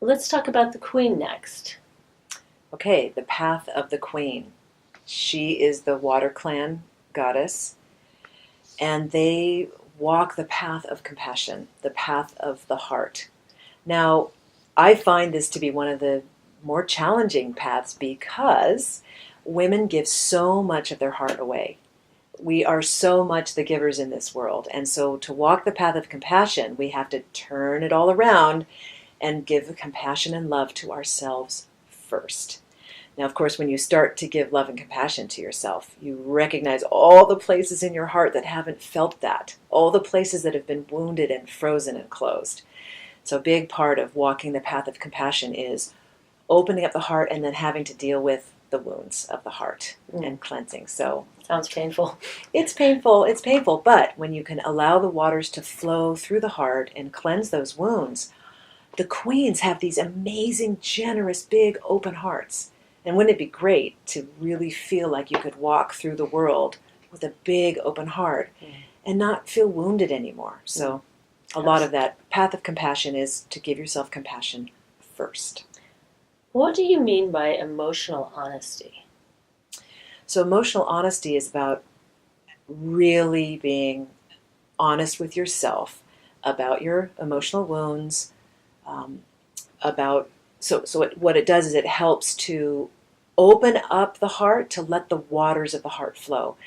Let's talk about the Queen next. Okay, the path of the Queen. She is the water clan goddess, and they walk the path of compassion, the path of the heart. Now, I find this to be one of the more challenging paths because women give so much of their heart away. We are so much the givers in this world. And so to walk the path of compassion, we have to turn it all around and give compassion and love to ourselves first. Now, of course, when you start to give love and compassion to yourself, you recognize all the places in your heart that haven't felt that, all the places that have been wounded and frozen and closed. So a big part of walking the path of compassion is opening up the heart and then having to deal with the wounds of the heart and cleansing. So Sounds painful. it's painful, but when you can allow the waters to flow through the heart and cleanse those wounds, the queens have these amazing, generous, big, open hearts. And wouldn't it be great to really feel like you could walk through the world with a big, open heart and not feel wounded anymore? So a lot of that path of compassion is to give yourself compassion first. What do you mean by emotional honesty? So emotional honesty is about really being honest with yourself about your emotional wounds, what it does is it helps to open up the heart to let the waters of the heart flow.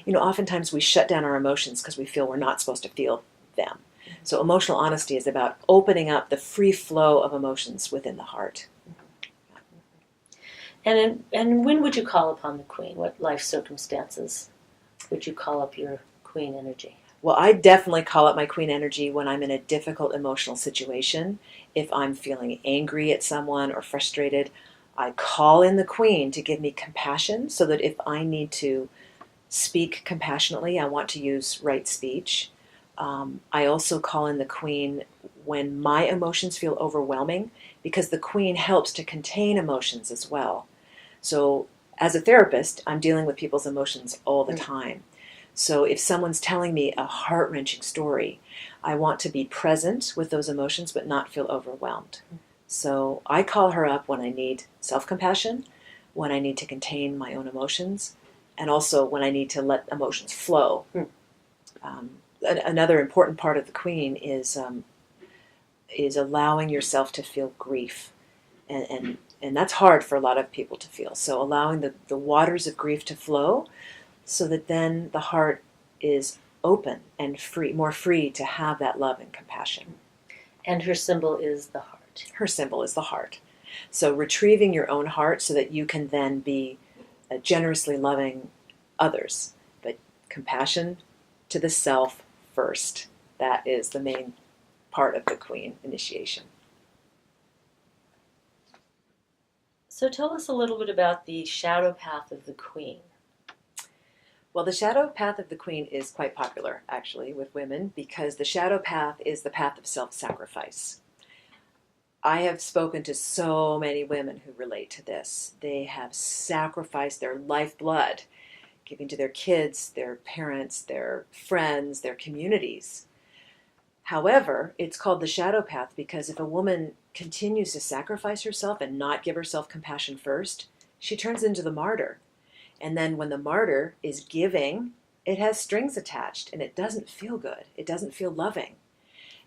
You know, oftentimes we shut down our emotions because we feel we're not supposed to feel them. So emotional honesty is about opening up the free flow of emotions within the heart. And when would you call upon the Queen? What life circumstances would you call up your Queen energy? Well, I definitely call up my Queen energy when I'm in a difficult emotional situation. If I'm feeling angry at someone or frustrated, I call in the Queen to give me compassion so that if I need to speak compassionately, I want to use right speech. I also call in the Queen when my emotions feel overwhelming because the Queen helps to contain emotions as well. So as a therapist, I'm dealing with people's emotions all the time. So if someone's telling me a heart-wrenching story, I want to be present with those emotions but not feel overwhelmed. So I call her up when I need self-compassion, when I need to contain my own emotions, and also when I need to let emotions flow. Another important part of the Queen is allowing yourself to feel grief. And that's hard for a lot of people to feel. So allowing the waters of grief to flow so that then the heart is open and free, more free to have that love and compassion. And her symbol is the heart. Her symbol is the heart. So retrieving your own heart so that you can then be generously loving others. But compassion to the self first. That is the main part of the Queen initiation. So tell us a little bit about the shadow path of the Queen. Well, the shadow path of the Queen is quite popular, actually, with women because the shadow path is the path of self-sacrifice. I have spoken to so many women who relate to this. They have sacrificed their lifeblood, giving to their kids, their parents, their friends, their communities. However, it's called the shadow path because if a woman continues to sacrifice herself and not give herself compassion first, she turns into the martyr. And then when the martyr is giving, it has strings attached and it doesn't feel good. It doesn't feel loving.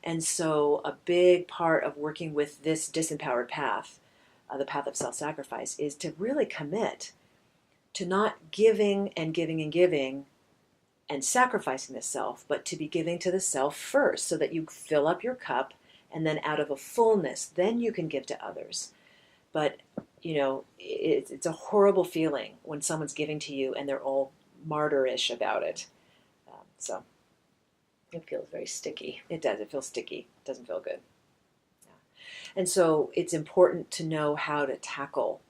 And so a big part of working with this disempowered path, the path of self-sacrifice, is to really commit to not giving and giving and giving and sacrificing the self, but to be giving to the self first so that you fill up your cup and then out of a fullness, then you can give to others. But you know, it's a horrible feeling when someone's giving to you and they're all martyrish about it. So it feels very sticky. It does. It feels sticky. It doesn't feel good. Yeah. And so it's important to know how to tackle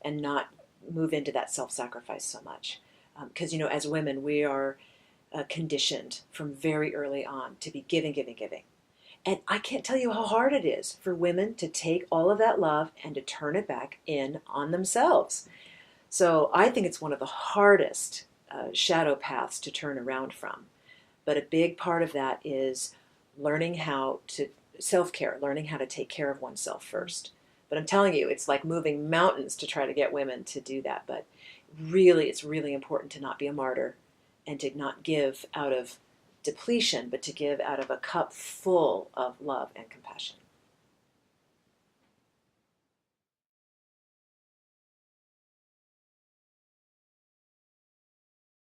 and not move into that self-sacrifice so much. Because, you know, as women, we are conditioned from very early on to be giving, giving, giving. And I can't tell you how hard it is for women to take all of that love and to turn it back in on themselves. So I think it's one of the hardest shadow paths to turn around from. But a big part of that is learning how to self-care, learning how to take care of oneself first. But I'm telling you, it's like moving mountains to try to get women to do that. But really, it's really important to not be a martyr and to not give out of depletion, but to give out of a cup full of love and compassion.